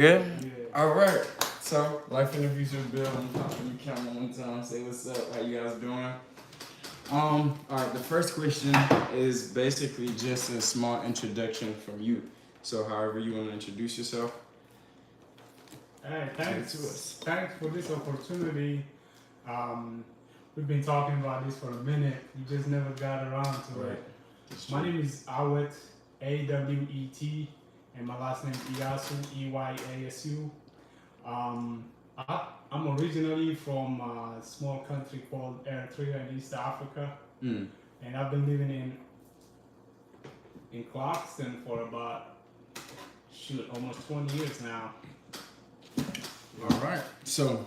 Yeah. Yeah. All right. So, life interviews with Bill. I'm talking to camera one time. Say what's up. How you guys doing? All right. The first question is basically just a small introduction from you. So, however you want to introduce yourself, Hey, give it to us. thanks for this opportunity. Um, we've been talking about this for a minute. You just never got around to Right. it. That's My true. name is Awet, Awet, and my last name is Eyasu, Eyasu. I'm originally from a small country called Eritrea in East Africa, Mm. and I've been living in Clarkston for about almost 20 years now. All right. So,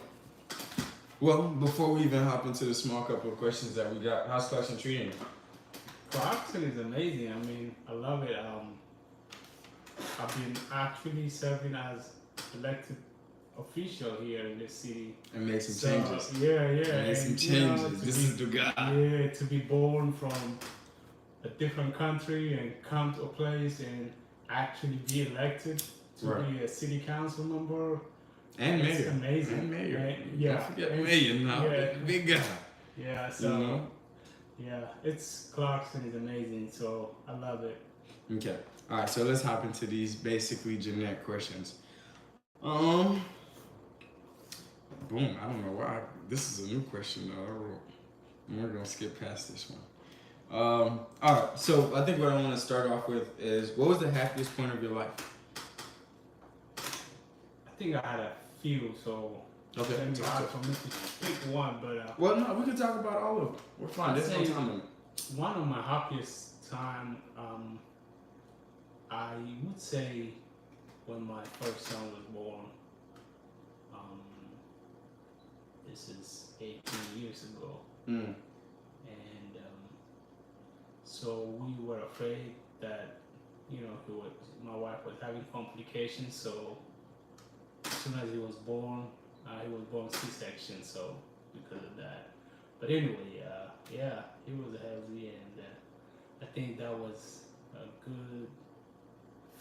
well, before we even hop into the small couple of questions that we got, how's Clarkson treating you? Clarkston is amazing. I mean, I love it. I've been actually serving as elected official here in this city. And make some So changes. yeah, Make some and changes. to This be is the guy. to be born from a different country and come to a place and actually be elected to Right. be a city council member. And It's mayor. amazing. And mayor. And, yeah, Don't forget and- mayor now. yeah. Big guy. Yeah, so You know? yeah, it's Clarkson is amazing. So I love it. Okay. All right. So let's hop into these basically generic questions. Boom. I don't know why. This is a new question though. We're gonna skip past this one. All right. So I think what I want to start off with is, what was the happiest point of your life? I think I had a few, so Okay. it's gonna be Talk hard to- for me to pick one, but Well, no, we can talk about all of them. We're fine. I'd There's no say- time limit. one of my happiest time, I would say when my first son was born. This is 18 years ago, Mm. and so we were afraid that my wife was having complications. So as soon as he was born C-section. So because of that, but anyway, yeah, he was healthy, and I think that was a good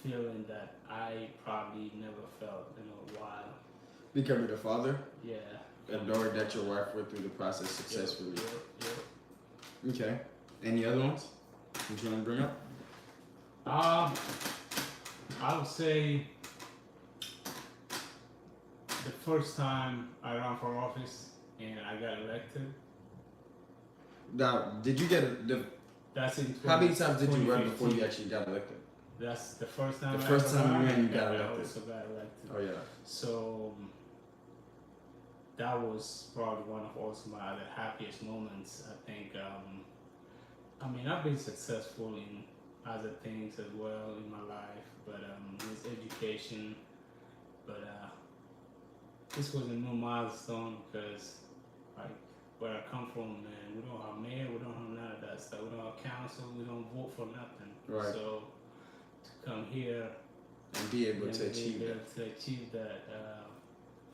feeling that I probably never felt in a while. Becoming a father, Yeah. adored that your wife went through the process successfully. Yeah. Okay. Any other ones that you want to bring up? I would say the first time I ran for office and I got elected. Now, did you get the? That's in. How many times did you run before 2015. you actually got elected? That's the first time. The I first ever time you ran, ran, you got and elected. I also got elected. Oh yeah. So that was probably one of also my other happiest moments. I think. I mean, I've been successful in other things as well in my life, but with education. But this was a new milestone because, like, where I come from, man, we don't have mayor, we don't have none of that stuff. We don't have council, we don't vote for nothing. Right. So to come here And be able and to be achieve able that. to achieve that.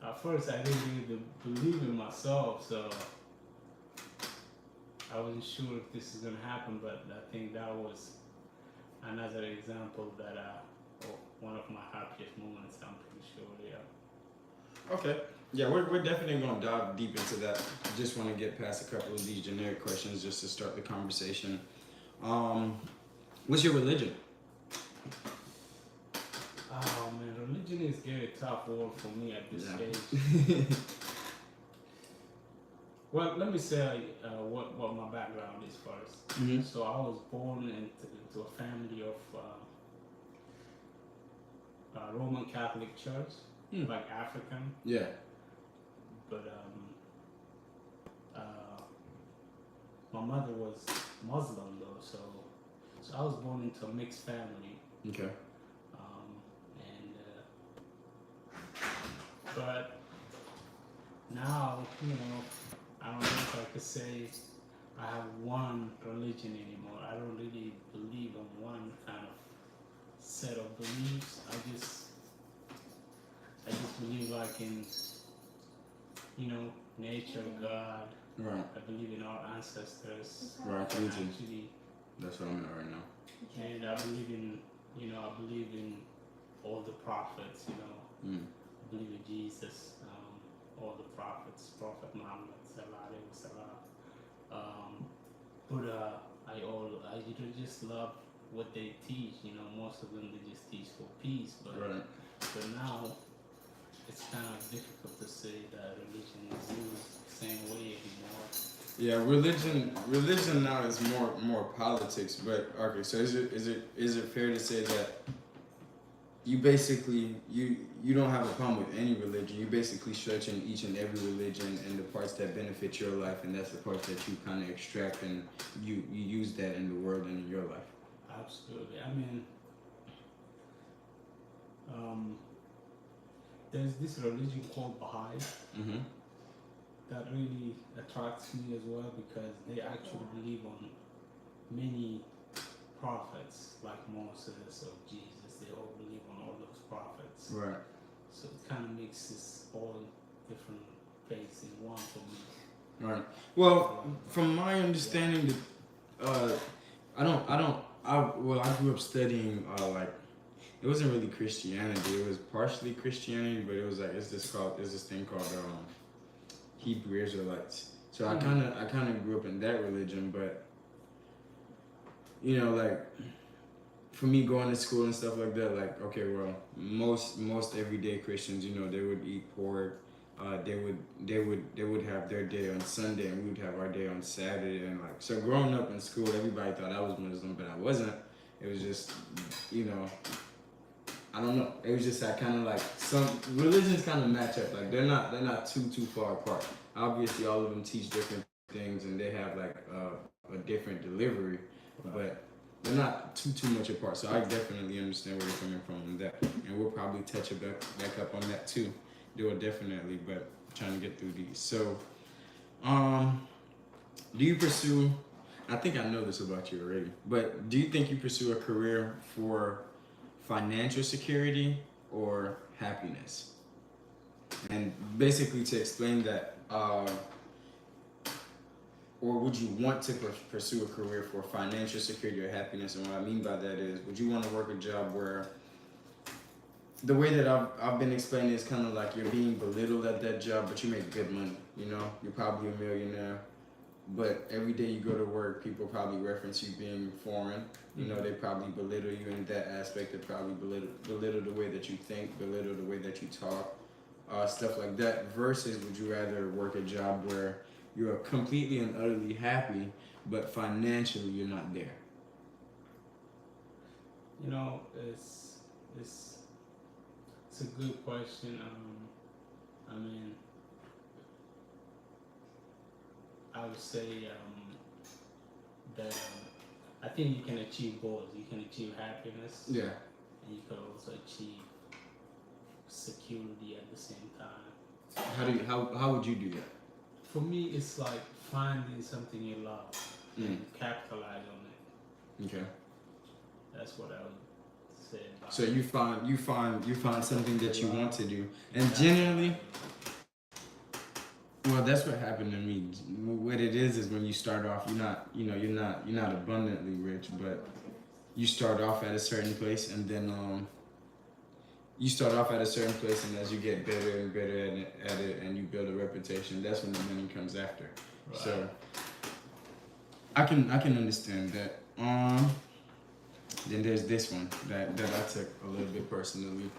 At first, I didn't even believe in myself, so I wasn't sure if this is gonna happen. But I think that was another example that one of my happiest moments. I'm pretty sure. Yeah. Okay. Yeah, we're definitely gonna dive deep into that. Just want to get past a couple of these generic questions just to start the conversation. What's your religion? Oh man, religion is getting a tough word for me at this Yeah. stage. Well, let me say what my background is first. Mm-hmm. So I was born into a family of Roman Catholic Church, like African, Yeah. but my mother was Muslim though, so I was born into a mixed family. Okay. And but now, I don't know if I could say I have one religion anymore. I don't really believe in one kind of set of beliefs. I just believe like in nature, God. Right. I believe in our ancestors. Right. Me too. Actually, That's what I'm at right now. and I believe in all the prophets, Mm. believe in Jesus, all the prophets, Prophet Muhammad, Sallallahu Alaihi Wasallam. But I just love what they teach. You know, most of them they just teach for peace. Right. But now it's kind of difficult to say that religion is used the same way anymore. Yeah, religion now is more politics. But okay, so is it fair to say that you basically you don't have a problem with any religion? You basically stretching each and every religion and the parts that benefit your life, and that's the parts that you kind of extract and you use that in the world and in your life. Absolutely. I mean, um, there's this religion called Baha'i Mm-hmm. that really attracts me as well because they actually believe on many prophets like Moses or Jesus. They all believe on all those prophets. Right. So it kind of makes this all different faiths in one for me. Right. Well, from my understanding, I grew up studying like it wasn't really Christianity. It was partially Christianity, but it was like there's this thing called Hebrew Israelites. So I kind of grew up in that religion, but you know, like for me going to school and stuff like that, like okay, well, most everyday Christians, you know, they would eat pork. They would have their day on Sunday, and we would have our day on Saturday, and like so. Growing up in school, everybody thought I was Muslim, but I wasn't. It was just, you know, I don't know. It was just that kind of like some religions kind of match up. Like they're not too far apart. Obviously, all of them teach different things, and they have like a different delivery, but they're not too much apart. So I definitely understand where you're coming from on that, and we'll probably touch back up on that too. Do it definitely, but trying to get through these. So, do you pursue? I think I know this about you already, but do you think you pursue a career for financial security or happiness? And basically, to explain that, or would you want to pursue a career for financial security or happiness? And what I mean by that is, would you want to work a job where the way that I've been explaining is kind of like you're being belittled at that job, but you make good money, you know? You're probably a millionaire, but every day you go to work, people probably reference you being foreign. You know, they probably belittle you in that aspect. They probably belittle the way that you think, belittle the way that you talk, stuff like that. Versus, would you rather work a job where you're completely and utterly happy, but financially you're not there? You know, it's a good question. I mean, I would say that I think you can achieve both. You can achieve happiness, Yeah. and you can also achieve security at the same time. How would you do that? For me, it's like finding something you love and capitalize on it. Okay. That's what I would say. So you find something that you want to do, and generally, well, that's what happened to me. What it is when you start off, you're not abundantly rich, but you start off at a certain place, and then you start off at a certain place, and as you get better and better at it, and you build a reputation, that's when the money comes after. Right. So I can understand that. Then there's this one that I took a little bit personally.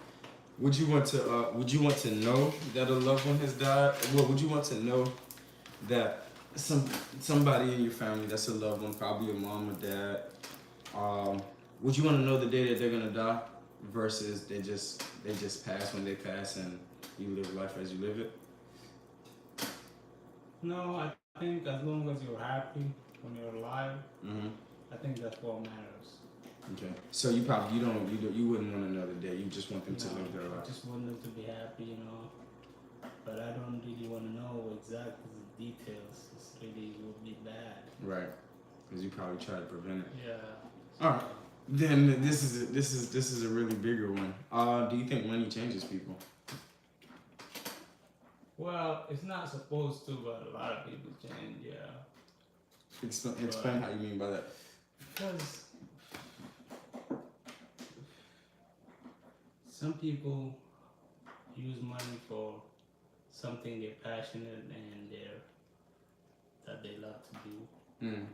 Would you want to know that a loved one has died? Well, would you want to know that somebody in your family that's a loved one, probably your mom or dad, would you want to know the day that they're gonna die versus they just pass when they pass and you live life as you live it? No, I think as long as you're happy when you're alive, I think that's what matters. Okay. So you wouldn't want to know the day. You just want them to live their life. I just want them to be happy, you know. But I don't really want to know exactly the details. It's really would be bad. Right. Because you probably try to prevent it. Yeah. All right. Then this is a really bigger one. Do you think money changes people? Well, it's not supposed to, but a lot of people change. Yeah. Explain how you mean by that. Because some people use money for something they're passionate and that they love to do, Mm.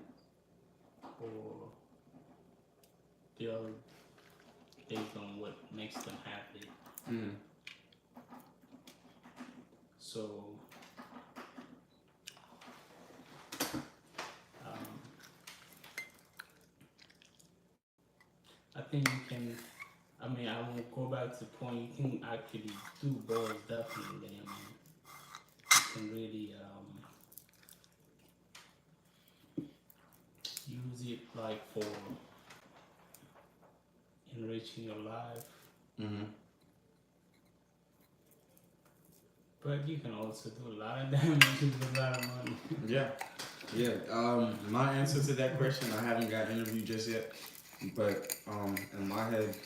or they'll based on what makes them happy. Mm. So um, I think you can. I mean, I will go back to the point. You can actually do both, definitely. I mean, you can really use it like for enriching your life, Mm-hmm. but you can also do a lot of damage with a lot of money. Yeah. Yeah. My answer to that question, I haven't got interviewed just yet, but in my head,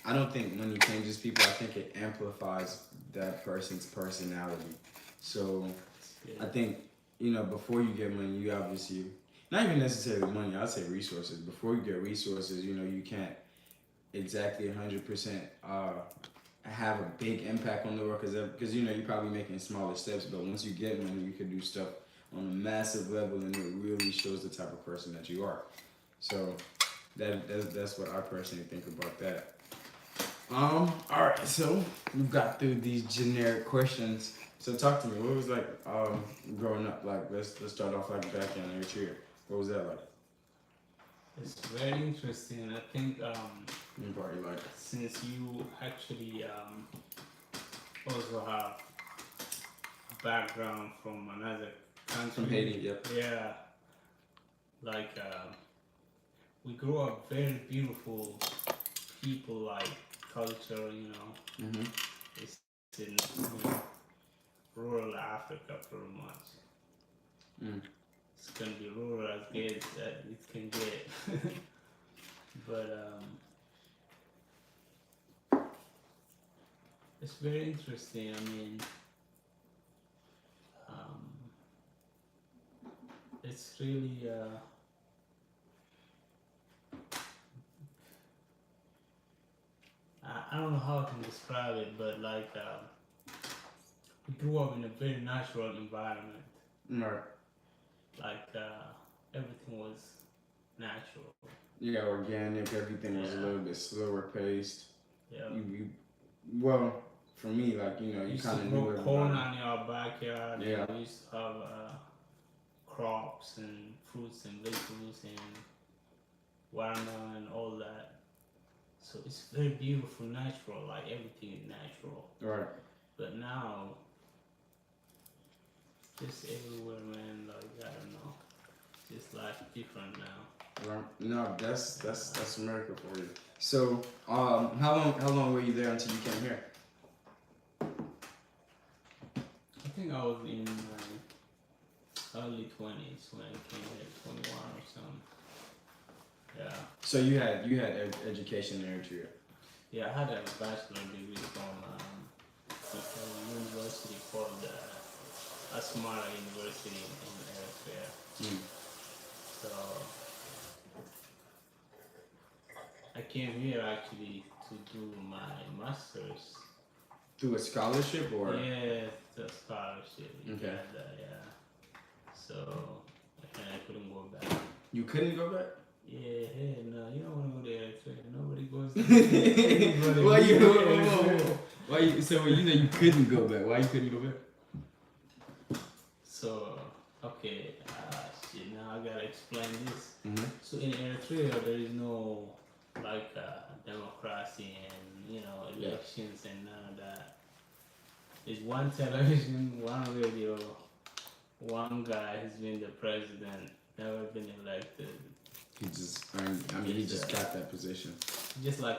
I don't think money changes people. I think it amplifies that person's personality. So I think, before you get money, you obviously, not even necessarily money, I'd say resources. Before you get resources, you can't exactly 100% have a big impact on the world because you're probably making smaller steps. But once you get money, you can do stuff on a massive level, and it really shows the type of person that you are. So that's what I personally think about that. All right, so we've got through these generic questions. So talk to me. What was like growing up? Like let's start off like back in Eritrea. What was that like? It's very interesting. I think You probably like since you actually also have a background from another country, from Haiti. Yep. yeah, like we grew up very beautiful people, like culture, Mhm. it's in rural Africa pretty much. Mm. It's gonna be rural as good as that it can get. But it's very interesting. I mean, it's really I don't know how I can describe it, but like we grew up in a very natural environment. Right. Like everything was natural. Yeah, organic. Everything was a Yeah. little bit slower paced. Yeah. Well, for me, like We you used kind to of grow knew corn everybody. in our backyard. Yeah. And we used to have crops and fruits and vegetables and watermelon and all that. So it's very beautiful, natural. Like everything is natural. Right. But now, just everywhere, man. Like I don't know, just life different now. Right. No, that's America for you. So, how long were you there until you came here? I think I was in my early 20s when I came here, 21 or something. Yeah. So you had education in Eritrea. Yeah, I had a bachelor degree from a university called Asmara University in Eritrea. Mm. So I came here actually to do my master's. Through a scholarship or? Yeah, the scholarship. Okay. Yeah. So and I couldn't go back. You couldn't go back? Yeah, hey, no, you don't want to go to Eritrea. Nobody goes there. Why you? Why you? So you know you couldn't go back. Why you couldn't go back? So okay, shit. Now I gotta explain this. Mm-hmm. So in Eritrea, there is no like democracy and elections and none of that. There's one television, one radio, one guy who's been the president, never been elected. He just earned. I mean, he just got that position. Just like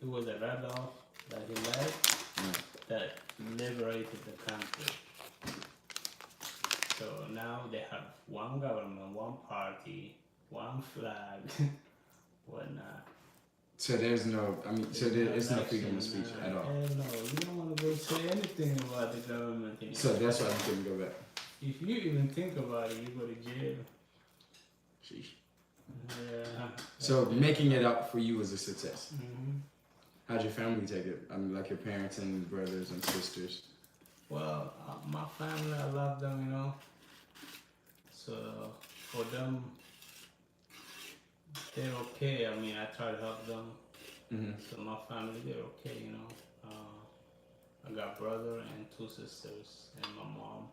it was a rebel that he led that liberated the country. So now they have one government, one party, one flag, whatnot. So there's no. I mean, so there is no freedom of speech at all. Hell no, you don't want to go say anything about the government anymore. So that's why you couldn't go back. If you even think about it, you go to jail. Sheesh. Yeah. So making it up for you was a success. Mm-hmm. How'd your family take it? I mean, like your parents and brothers and sisters. Well, my family, I love them, you know. So for them, they're okay. I mean, I try to help them. Mm-hmm. So my family, they're okay, you know. I got brother and two sisters, and my mom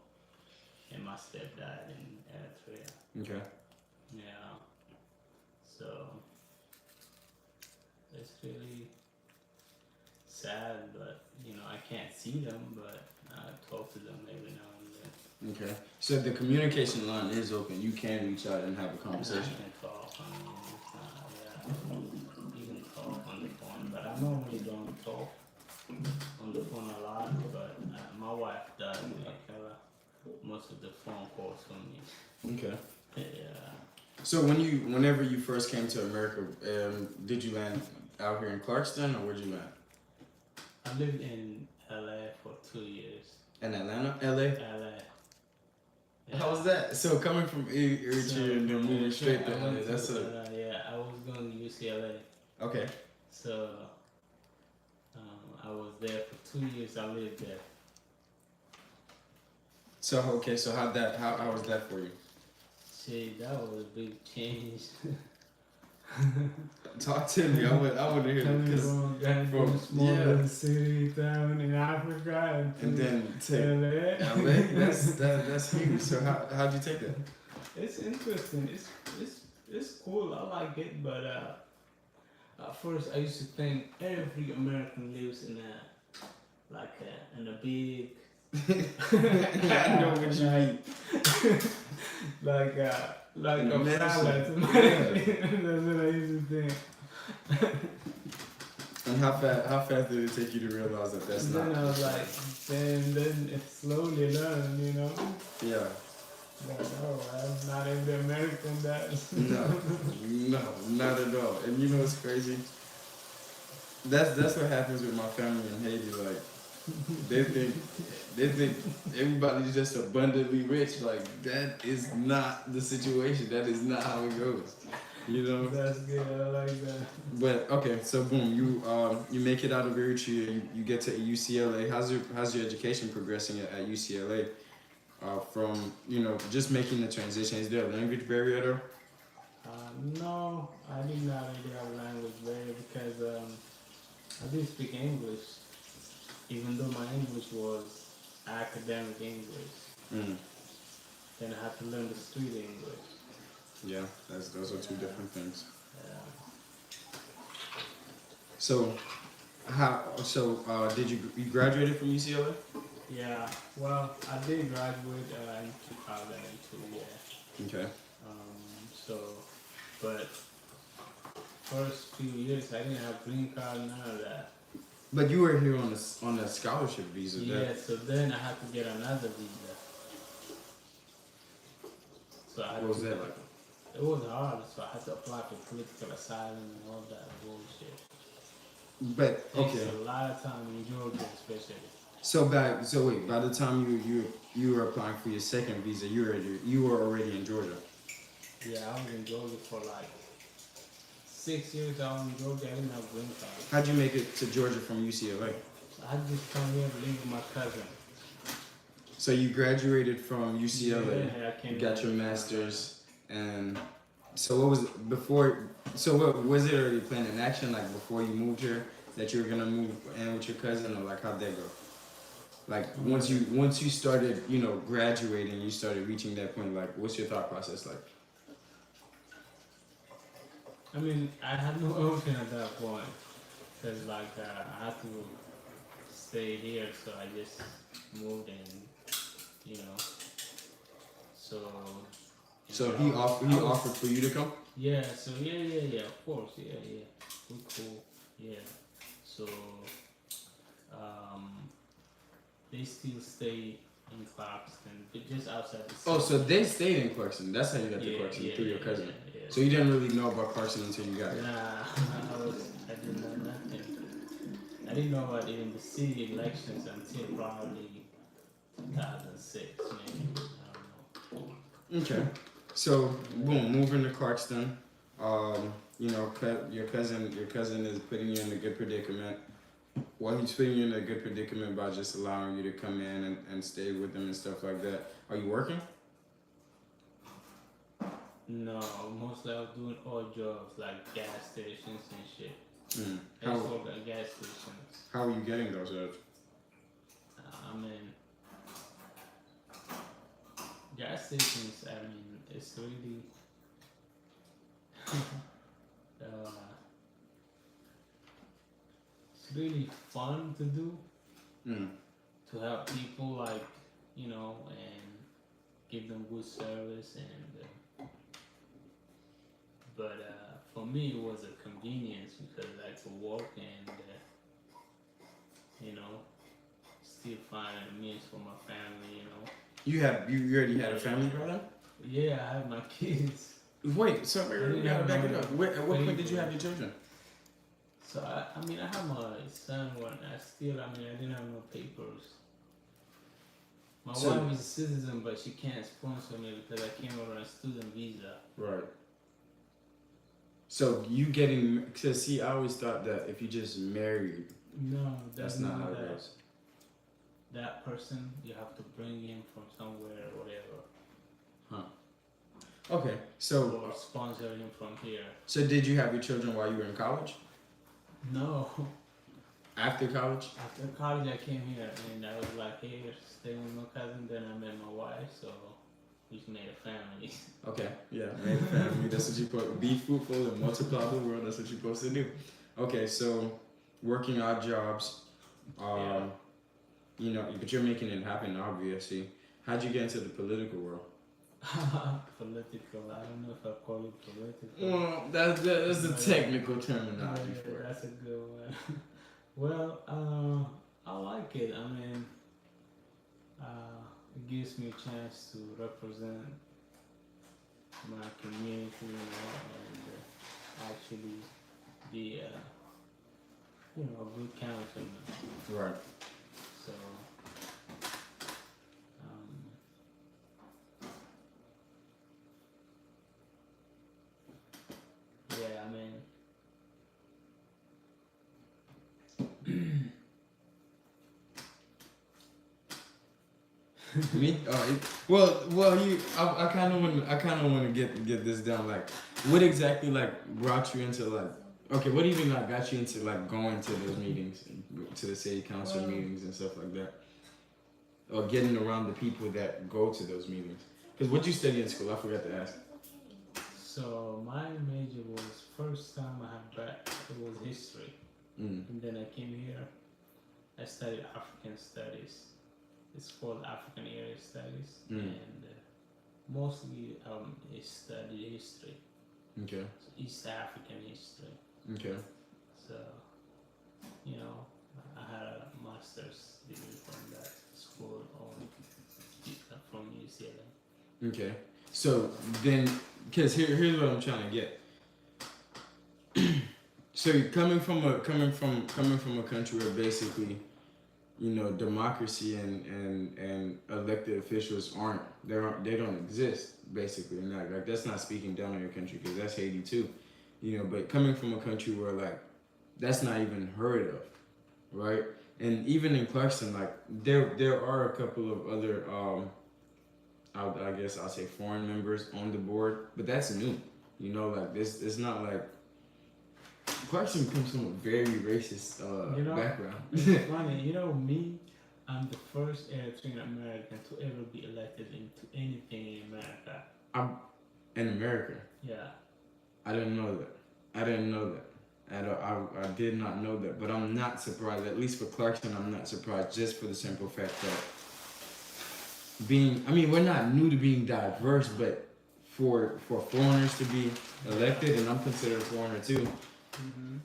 and my stepdad in Eritrea. Okay. Yeah. So it's really sad, but you know, I can't see them, but I talk to them every now and then. Okay. So the communication line is open. You can reach out and have a I conversation. can talk. I mean, it's not, yeah, you can talk on the phone, but I normally don't talk on the phone a lot. But my wife does make most of the phone calls for me. Okay. Yeah. So whenever you first came to America, did you land out here in Clarkston or where'd you land? I lived in LA for 2 years. In Atlanta, LA. LA. Yeah. How was that? So coming from Eritrea and then moving straight to I LA, went to that's a yeah, I was going to UCLA. okay. So I was there for 2 years. I lived there. So okay, so how was that for you? See, that was a big change. Talk to me. I want to hear Coming it. from a small little city town in Africa And then take LA. LA. That's huge. So how'd you take that? It's interesting. It's cool. I like it, but at first I used to think every American lives in a big. I know what you mean. like a Medicine. palace. Yeah. That's what I used to think. And how fast did it take you to realize that that's Then not? I was like, then it slowly learned, you know. Yeah. Like, oh, well, not every American does. No, not at all. And you know what's crazy? That's what happens with my family in Haiti. Like they think everybody's just abundantly rich. Like that is not the situation. That is not how it goes. You know. That's good. I like that. But okay, so boom, you make it out of Eritrea. You get to UCLA. How's your education progressing at UCLA? From just making the transition. Is there a language barrier there? No, I did not really have a language barrier because I did speak English, even though my English was academic English. Mm. Then I had to learn the street English. Yeah, those are two different things. Yeah. So, did you graduated from UCLA? Yeah, well, I did graduate in 2002, yeah. Okay. But first few years I didn't have green card, none of that. But you were here on a scholarship visa. Yeah, so then I had to get another visa. So I had What was that like? It was hard, so I had to apply for political asylum and all that bullshit. But Takes okay. a lot of time in Georgia, especially. So by the time you were applying for your second visa, you were already in Georgia. Yeah, I was in Georgia for like 6 years. I was in Georgia. I didn't have green card. How'd you make it to Georgia from UCLA? I just come here to live with my cousin. So you graduated from UCLA, Yeah, I came you got here. your master's, and so what was before? So what was it already planned in action, like before you moved here, that you were gonna move in with your cousin, or like how'd that go? Like once you started, graduating, you started reaching that point. Like, what's your thought process like? I mean, I had no option at that point. Because, I had to stay here, so I just moved in, So. So he offered for you to come. Yeah. So yeah. Of course, yeah. We're cool. Yeah. So, they still stay in Clarkston, but just outside the city. Oh, so they stayed in Clarkston. That's how you got to Clarkston through your cousin. Yeah. So you didn't really know about Clarkston until you got here. Nah, I didn't know nothing. I didn't know about even the city elections until probably 2006, maybe. I don't know. Okay. So boom, moving to Clarkston. You know, your cousin is putting you in a good predicament. Well, he's putting you in a good predicament by just allowing you to come in and stay with him and stuff like that. Are you working? No, mostly I was doing odd jobs like gas stations and shit. Mm. I used to work at gas stations. How are you getting those jobs? I mean, gas stations. I mean, it's really uh, it's really fun to do, Mm. to help people, like, and give them good service. And but for me, it was a convenience because I could walk and you know still find a means for my family. You already had a family by then? Yeah, I have my kids. Wait, so I we didn't gotta have back it no up. At what point did you have your children? So I mean, I have my son. When I didn't have no papers. My So- wife is a citizen, but she can't sponsor me because I came over on a student visa. Right. So you getting, cause see, I always thought that if you just married, No, that's not how it that. goes. That person, you have to bring him from somewhere or whatever, Okay, so or sponsor him from here. did you have your children while you were in college? No, After college? after college I came here and I was like, hey, staying with my cousin. Then I met my wife, so we made a family. Okay, yeah, make a family. That's what you're supposed to be fruitful and multiply the world. That's what you're supposed to do. Okay, so working odd jobs, Yeah. you know, but you're making it happen, obviously. How'd you get into the political world? Political. I don't know if I call it political. Well, that's the technical terminology Yeah, for it. that's a good one. Well, I like it. I mean, it gives me a chance to represent my community, and actually be, a good councilman. Right. So, um, yeah, I mean. Me? Well, you. I kind of want to get this down. Like, what exactly like brought you into like? Okay, what even like got you into like going to those meetings, to the city council meetings and stuff like that, or getting around the people that go to those meetings? Because what you study in school, I forgot to ask. So my major was first time I had back. It was history, Mm. and then I came here. I studied African studies. It's called African Area Studies, and mostly I studied history, Okay. so East African history. Okay. So, I had a master's degree from that school from UCLA. Okay. So then, because here's what I'm trying to get. So you're coming from a country where basically, you know, democracy and elected officials they don't exist basically, and like that's not speaking down on your country because that's Haiti too, you know. But coming from a country where like that's not even heard of, right? And even in Clarkson, like there are a couple of other I guess I'll say foreign members on the board, but that's new, you know. Like this, it's not like Clarkson comes from a very racist background. It's funny, me, I'm the first Eritrean American to ever be elected into anything in America. I'm in America. Yeah. I didn't know that. I did not know that. But I'm not surprised. At least for Clarkson, I'm not surprised. Just for the simple fact that we're not new to being diverse, but for foreigners to be elected, and I'm considered a foreigner too. Mm-hmm.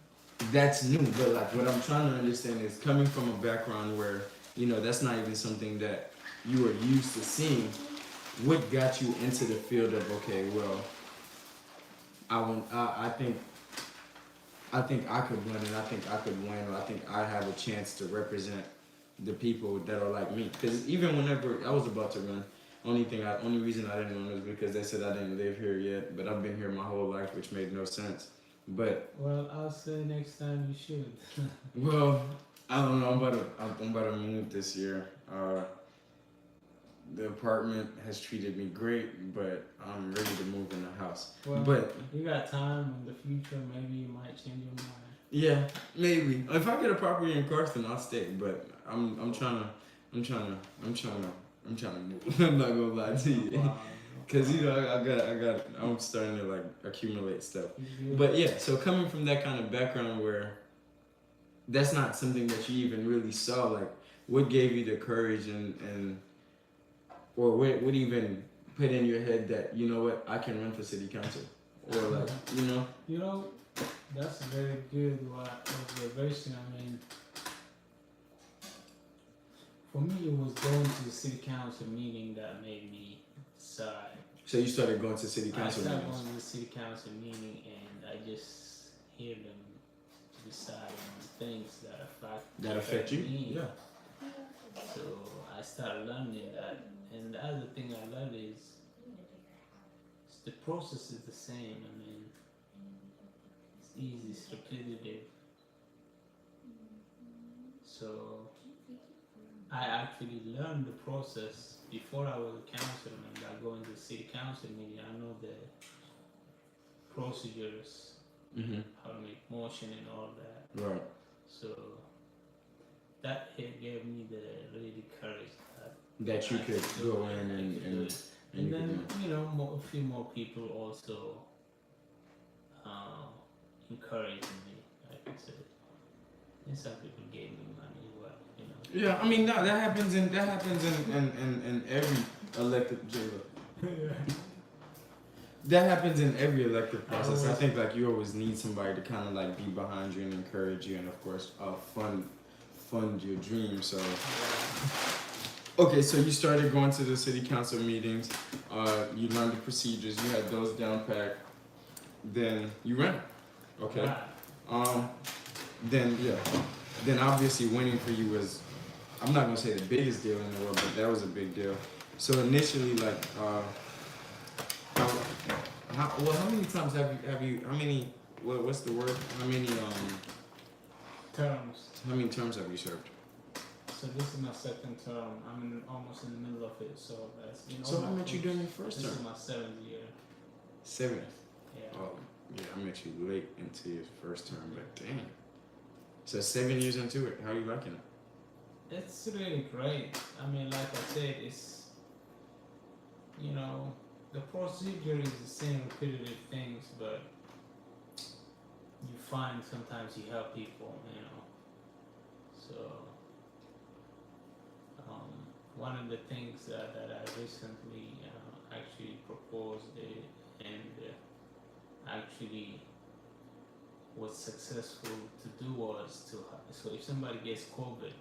That's new. But like what I'm trying to understand is coming from a background where that's not even something that you are used to seeing. What got you into the field of okay, well, I think I could win, and I think I could win, or I think I have a chance to represent the people that are like me. Because even whenever I was about to run, Only reason I didn't know is because they said I didn't live here yet, but I've been here my whole life, which made no sense. But Well, I'll say next time you should. well, I don't know. I'm about to move this year. The apartment has treated me great, but I'm ready to move in the house. Well, But you got time in the future. Maybe you might change your mind. yeah, maybe if I get a property in Carson, I'll stay. But I'm trying to I'm trying to I'm trying to I'm trying to move. I'm not gonna lie to you. Wow, Cause you know I'm starting to like accumulate stuff. no. But yeah, so coming from that kind of background where that's not something that you even really saw, like what gave you the courage and or what even put in your head that you know what I can run for city council or like You know, that's a very good observation. I mean, for me, it was going to the city council meeting that made me decide. So you started going to city I council started meetings. going to the city council meeting, and I just hear them decide on things that affect you? me. Yeah. So I started learning that, and the other thing I learned is the process is the same. I mean, it's easy, it's repetitive. So I actually learned the process before I was a councilman. By going to the city council meeting, I know the procedures, how to make motion and all that. Right. So that gave me the really courage That you could go in and then a few more people also encouraged me. I could say, and some people gave me money. Yeah, I mean no, that happens in every elected jail. That happens in every elective process. I think like you always need somebody to kind of like be behind you and encourage you, and of course, fund your dreams. So, okay, so you started going to the city council meetings. You learned the procedures. You had those down packed. Then you ran. Okay. Then obviously winning for you was, I'm not gonna say the biggest deal in the world, but that was a big deal. So initially, like, how many times have you? How many? What's the word? How many terms. How many terms have you served? So this is my second term. I'm almost in the middle of it. So that's been. So I met you during your first term. This is my 7th year. 7th. Yeah. Oh yeah, I met you late into your first term, but dang. So 7 years into it, how are you liking it? It's really great. I mean, like I said, it's the procedure is the same repetitive things, but you find sometimes you help people, So one of the things that I recently actually proposed and actually was successful to do was so if somebody gets COVID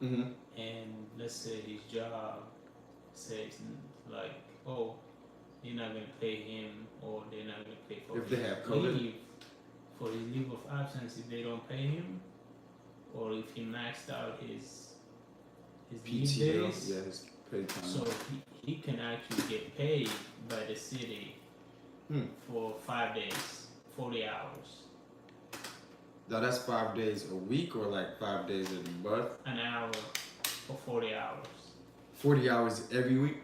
and let's say his job says like, oh, they're not gonna pay him or they're not gonna pay for if they have COVID. his leave of absence if they don't pay him, or if he maxed out his leave PTO, days. yeah, his paid time. So he can actually get paid by the city for 5 days, 40 hours. Now that's 5 days a week or like 5 days a month? An hour for 40 hours. 40 hours every week?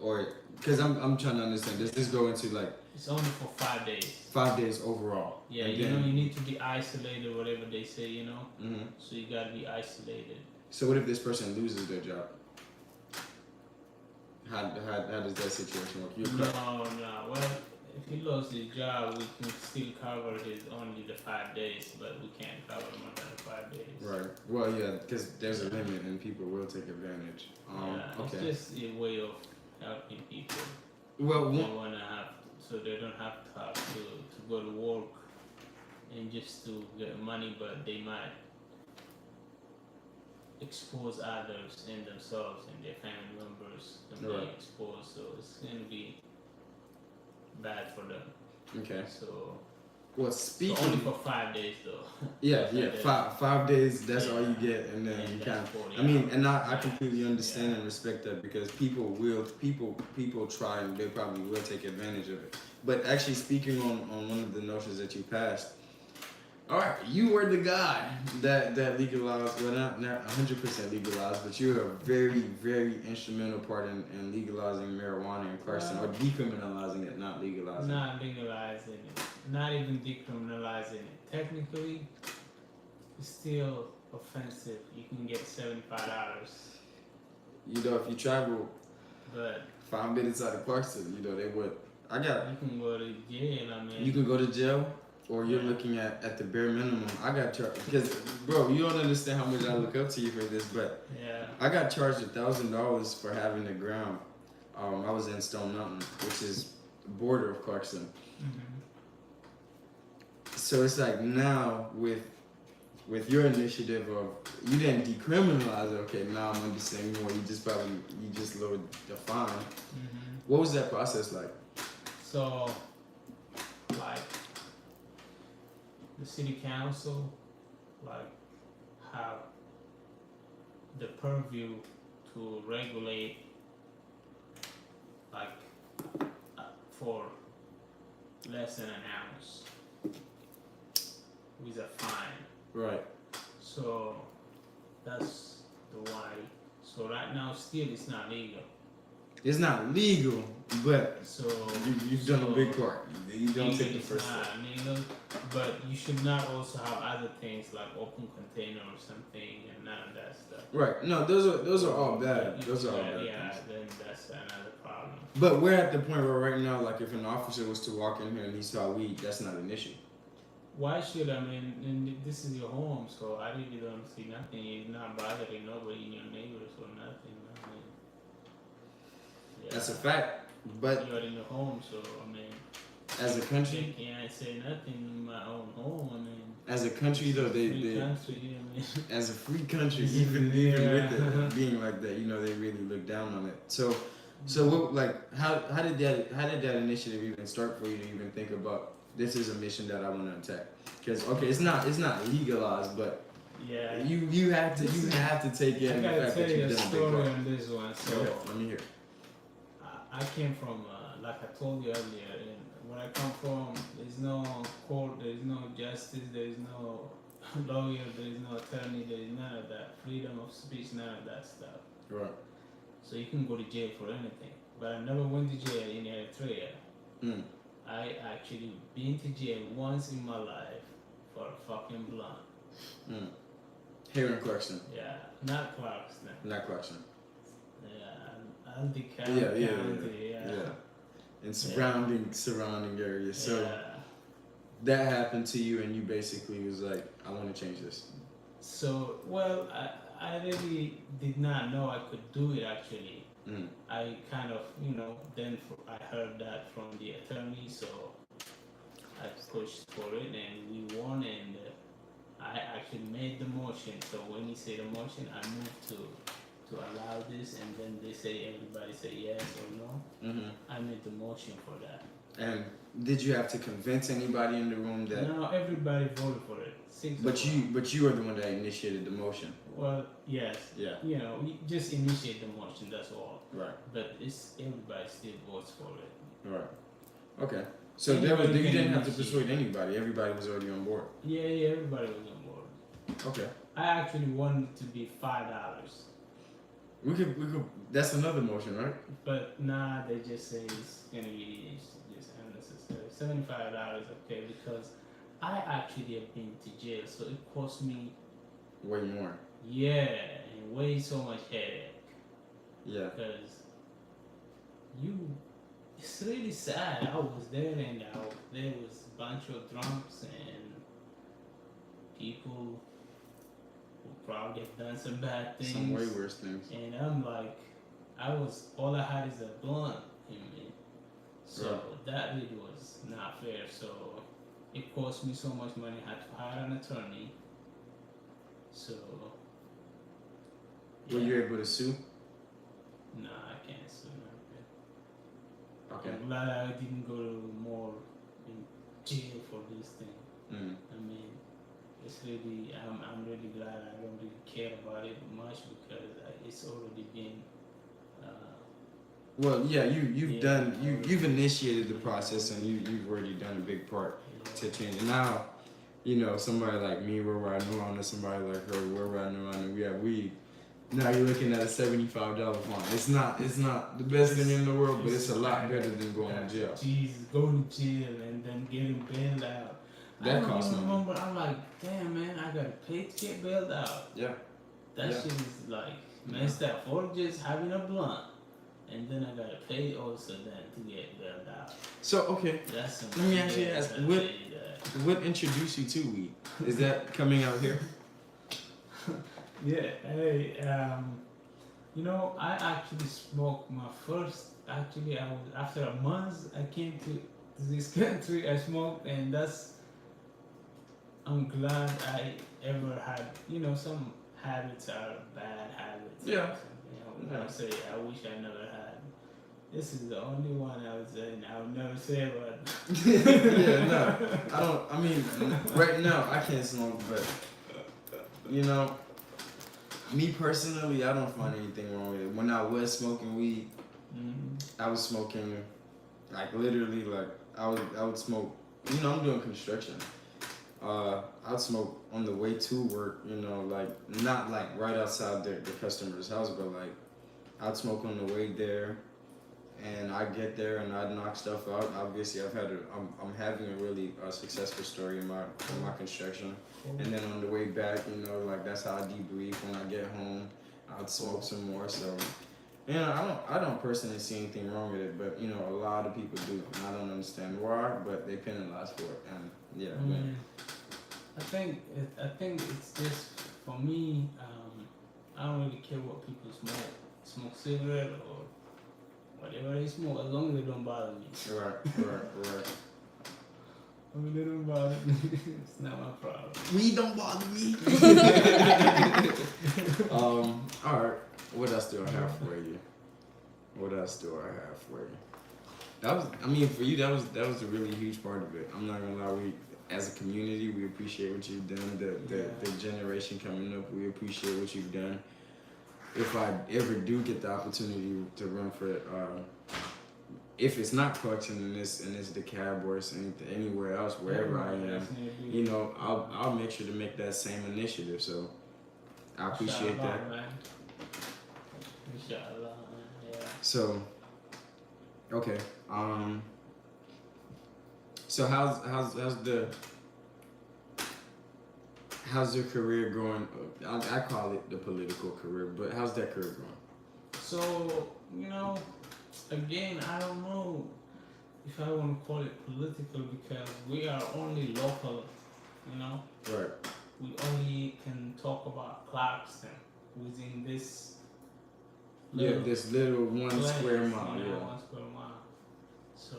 Or, because I'm trying to understand, does this go into like... It's only for 5 days. 5 days overall? Yeah, and you need to be isolated, whatever they say, So you gotta be isolated. So what if this person loses their job? How does that situation work? No. Well, if he lost his job, we can still cover only the 5 days, but we can't cover more than 5 days. Right. Well, yeah, because there's a limit and people will take advantage. Okay. It's just a way of helping people. Well, so they don't have to go to work and just to get money, but they might expose others and themselves and their family members to be exposed. So it's going to be bad for them. Okay. So Well, So speaking. only for 5 days though. Yeah, yeah. 5 days. That's all you Yeah. get, and then And you that's kind of. 40 I mean, hours. and I Max. completely understand Yeah. and respect that because people try and they probably will take advantage of it. But actually, speaking on one of the notions that you passed, all right, you were the guy that legalized, well, not 100% legalized, but you were a very instrumental part in legalizing marijuana in Clarkson, or decriminalizing it, not legalizing it. Not legalizing it, not even decriminalizing it. Technically, it's still offensive. You can get $75, You know, if you travel but 5 minutes out of Clarkson, you know, they would. I got. you can go to jail. I mean, You can go to jail, or you're Yeah. looking at the bare minimum. I got charged because, bro, you don't understand how much I look up to you for this, but yeah, I got charged $1,000 for having a ground. I was in Stone Mountain, which is border of Clarkson. hmm So it's like now with your initiative of you didn't decriminalize it. Okay, now I'm understanding more. You just lowered the fine. What was that process like? So, like, the city council, like, have the purview to regulate, like, for less than an ounce with a fine. Right. So that's the why. So right now, still, it's not legal. It's not legal, but So you've done a big part. You don't take the it's first step. not legal, but you should not also have other things like open container or something and none of that stuff. Right. No, those are all bad. If Those you are all do that, bad yeah, things. then that's another problem. But we're at the point where right now, like if an officer was to walk in here and he saw weed, that's not an issue. Why should I mean? And this is your home, so I really don't see nothing. You're not bothering nobody in your neighbors or nothing. I mean, yeah. That's a fact. But You're in your home, so I mean, as a country, I can't say nothing in my own home. I mean, as a country though, free country, I mean. as a free country, even with it being like that, you know, they really look down on it. So what, like, how did that initiative even start for you to even think about this is a mission that I want to attack? Because okay, it's not legalized, but Yeah. you have to take in I the gotta fact tell that you you've a done a big story part. on this one. So Okay, let me hear. I came from, like I told you earlier, and where I come from, there's no court, there's no justice, there's no lawyer, there's no attorney, there's none of that. Freedom of speech, none of that stuff. Right. So you can go to jail for anything. But I never went to jail in Eritrea. Mm. I actually been to jail once in my life for a fucking blunt. Mm. Here in Clarkson, Yeah, not Clarkston. not Clarkson. Yeah, Aldi County. Yeah. And surrounding areas. So Yeah. that happened to you, and you basically was like, I want to change this. So, well, I really did not know I could do it actually. Mm. I kind of, then I heard that from the attorney, so I pushed for it and we won, and I actually made the motion. So when he said the motion, I moved to allow this, and then they say everybody say yes or no. Mm-hmm. I made the motion for that. And did you have to convince anybody in the room that? No, everybody voted for it. But you were the one that initiated the motion. Well, yes. Yeah. We just initiate the motion. That's all. Right. But it's everybody still votes for it. Right. Okay. So you didn't have to persuade anybody. Everybody was already on board. Yeah, everybody was on board. Okay. I actually wanted it to be $5. We could. That's another motion, right? But nah, they just say it's gonna be just unnecessary. $75, okay, because I actually have been to jail, so it cost me Way more. and way so much headache. Yeah. Because it's really sad. I was there and there was a bunch of drunks and people who probably have done some bad things. Some way worse things. And I'm like, all I had is a blunt in me. So Right. that really was not fair. So it cost me so much money. I had to hire an attorney. So. Were you able to sue? Nah, I can't sue nothing. Okay. I'm glad I didn't go to more jail for this thing. Mm. I mean, it's really, I'm really glad I don't really care about it much because it's already been, Well, yeah, you've yeah, done you've initiated the process and you've already done a big part to change it. Now, you know, somebody like me, where I knew on, or somebody like her, where I knew on, we have weed. Now you're looking at a $75 fine. It's not the best thing in the world, but it's a lot better than going to jail. Jesus, going to jail and then getting bailed out. That I don't costs even money. remember. I'm like, damn man, I gotta pay to get bailed out. Yeah. That Yeah. shit is like messed up. For just having a blunt, and then I gotta pay also then to get bailed out. So okay, That's some let me shit actually that ask, I tell what you that. what introduced you to weed? Is that coming out here? Yeah, hey, you know, I actually smoked my first. Actually, I was after a month. I came to this country. I smoked, and that's. I'm glad I ever had. You know, some habits are bad habits. Yeah. You know, I say I wish I never had. This is the only one I would say. I would never say, but. Yeah, no, I don't. I mean, right now I can't smoke, but you know, me personally, I don't find anything wrong with it. When I was smoking weed, I was smoking like literally like I would smoke. You know, I'm doing construction. I'd smoke on the way to work. You know, like not like right outside the customer's house, but like I'd smoke on the way there. And I get there and I knock stuff out. Obviously, I'm having a really successful story in my construction. And then on the way back, you know, like that's how I debrief. When I get home, I'd smoke some more. So, you know, I don't personally see anything wrong with it, but you know, a lot of people do, and I don't understand why, but they penalize for it. And yeah, man. I think it's just for me. I don't really care what people smoke cigarette or whatever they smoke, as long as they don't bother me. Right. I mean, they don't bother me. It's not my problem. Weed don't bother me. All right. What else do I have for you? That was, I mean, for you, that was a really huge part of it. I'm not gonna lie. We, as a community, we appreciate what you've done. The generation coming up, we appreciate what you've done. If I ever do get the opportunity to run for if it's not Clarkson and it's DeKalb or it's anywhere else, wherever I am, you know, I'll make sure to make that same initiative. So I appreciate that. Man. Inshallah, man. Yeah. So okay, so how's your career going? I call it the political career, but how's that career going? So, you know, again, I don't know if I want to call it political because we are only local, you know? Right. We only can talk about Clarkston within this This little 1 place, square mile. you know, Yeah. 1 square mile. So,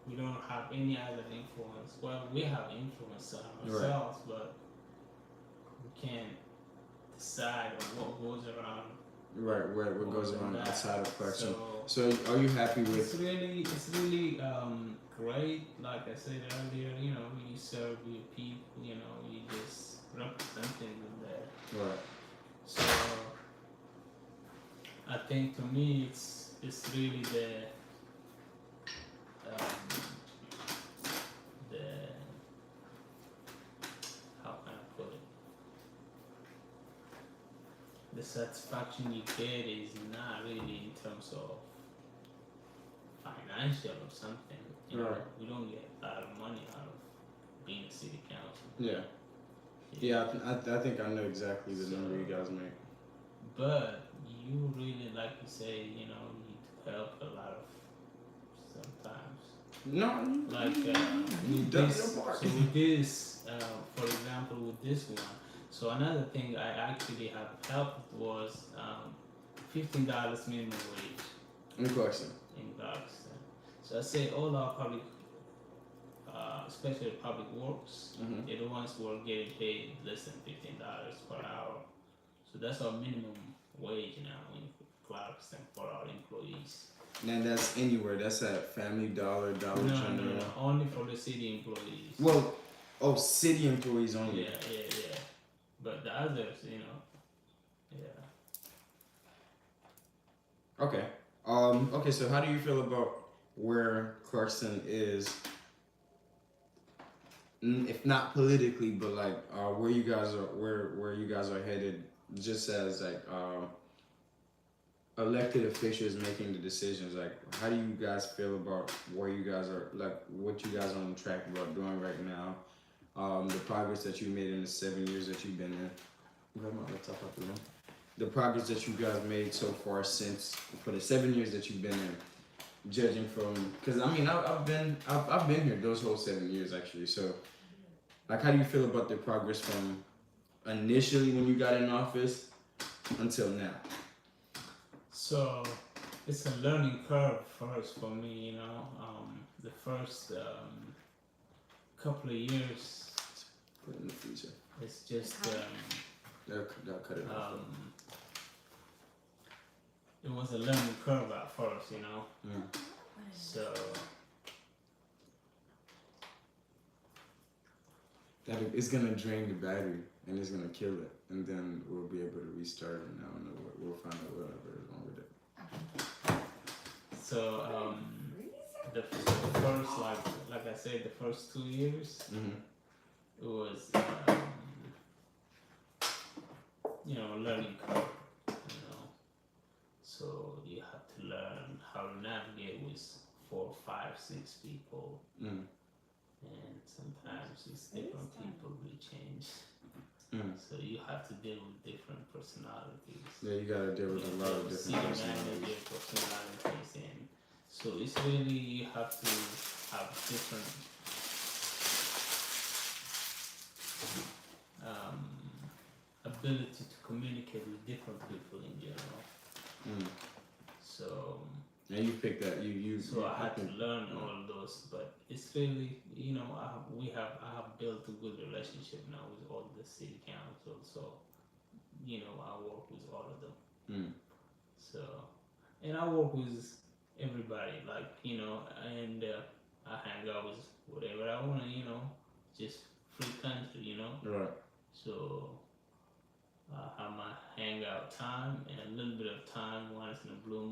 we don't have any other influence. Well, we have influence on ourselves, but we can't decide on what goes around. Right, what goes on outside of Clarkson. So are you happy with? It's really great. Like I said earlier, you know, you serve your people. You know, you just representing them there. Right. So I think to me, it's really the how can I put it? The satisfaction you get is not really in terms of financial or something. You know, we don't get a lot of money out of being a city council. Yeah, I think I know exactly the number you guys make. But you really, like you say, you know, need to help a lot of sometimes. No, like with this. So with this, for example, with this one. So another thing I actually have helped was $15 minimum wage. In Clarkson. So I say all our public, especially public works, they're the ones who are getting paid less than $15 per hour. So that's our minimum wage now in Clarkson for our employees. And that's anywhere. That's at Family Dollar, Dollar No, General. no, only for the city employees. Well, oh, city employees only. Yeah. But the others, yeah. Okay. Okay. So how do you feel about where Clarkson is, if not politically, but like where you guys are, where you guys are headed, just as like elected officials making the decisions? Like, how do you guys feel about where you guys are, like what you guys are on track about doing right now? The progress that you made in the 7 years that you've been in. Grab my laptop out the room. The progress that you guys made so far since for the 7 years that you've been in, judging from, because I mean I've been here those whole 7 years actually. So like, how do you feel about the progress from initially when you got in office until now? So it's a learning curve first for me, the first couple of years. Put it in the freezer. It's just They'll cut it off. it was a learning curve at first, So That it's gonna drain the battery and it's gonna kill it, and then we'll be able to restart it. And I don't know what we'll find out whatever is wrong with it. so the first like I said, the first 2 years it was learning curve, so you have to learn how to navigate with 4, 5, 6 people, and sometimes it's different people will change. So you have to deal with different personalities. Yeah, you gotta deal with a lot of different personalities, and so it's really, you have to have different ability to communicate with different people in general. So and you picked that. So I had to learn all of those, but it's really, I have built a good relationship now with all the city council. So, I work with all of them. So, and I work with everybody, and I hang out with whatever I want to, just free country, Right. So I have my hangout time and a little bit of time once in a blue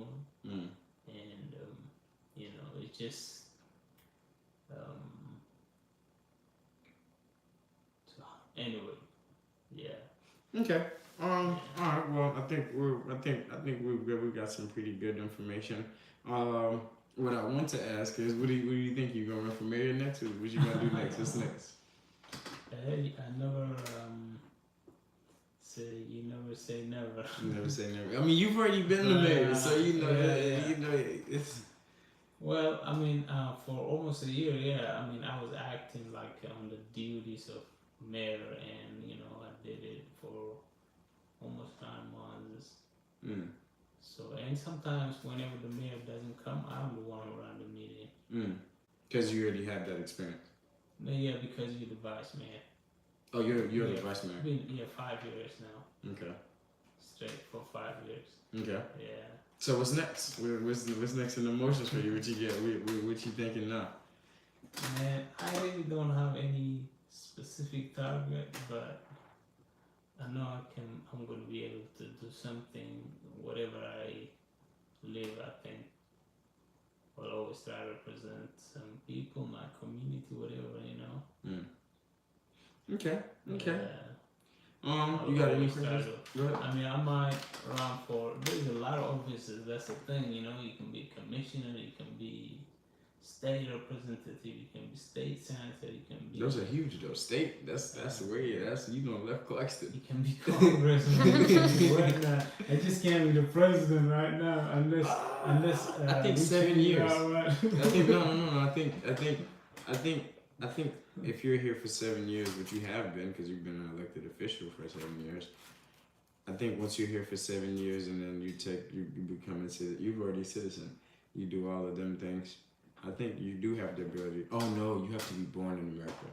moon. And it's just so anyway, yeah. Okay. All right. Well, I think we got some pretty good information. What I want to ask is, what do you think you're gonna run for mayor next? Or what you gonna do next? What's next? Hey, I never you never say never. You never say never. I mean, you've already been the mayor, so you know it's. Well, I mean, for almost a year, I was acting like on the duties of mayor, and I did it for almost 9 months. So, and sometimes whenever the mayor doesn't come, I'm the one who run the meeting. Because you already have that experience. Yeah, because you're the vice mayor. Oh, you're the vice mayor. Been 5 years now. Okay. Straight for 5 years. Okay. Yeah. So what's next? What's next in the motions for you? What you get? What you thinking now? Man, I really don't have any specific target, but I know I'm going to be able to do something. Whatever I live, I think I'll always try to represent some people, my community, whatever, Okay. Yeah. You got any questions? Go ahead. I mean, I might run for. There's a lot of offices. That's the thing, You can be commissioner. You can be state representative. You can be state senator. You can be. Those are huge though. State. That's where that's left Claxton. You can be congressman. I just can't be the president right now unless. I think 7 years. I think no. I think if you're here for 7 years, which you have been, because you've been an elected official for 7 years, I think once you're here for 7 years and then you become a citizen, you've already a citizen. You do all of them things. I think you do have the ability. Oh no, you have to be born in America.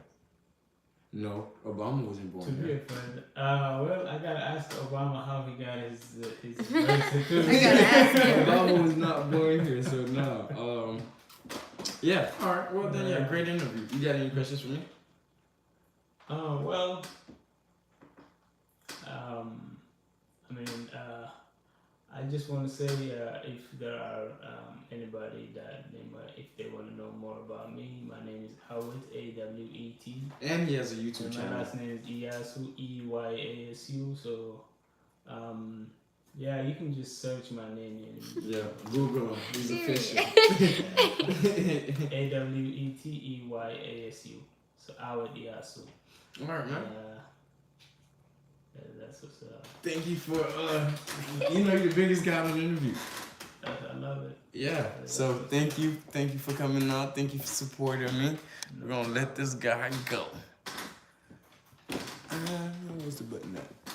No, Obama wasn't born To be here. a friend. Well, I gotta ask Obama how he got his birth certificate. I gotta ask him. Obama was not born here, so no. Yeah. All right. Well then, yeah. Great interview. You got any questions for me? Well, I mean, I just want to say if there are anybody that if they want to know more about me, my name is Awet, Awet. And he has a YouTube And my channel. last name is Eyasu, Eyasu. So, yeah, you can just search my name in Yeah. Google him. He's official. Awet Eyasu. So Awet Eyasu. All right, man. That's what's up. Thank you for you're the biggest guy on the interview. I love it. Yeah. So thank you for coming out. Thank you for supporting me. We're gonna let this guy go. Where's the button at?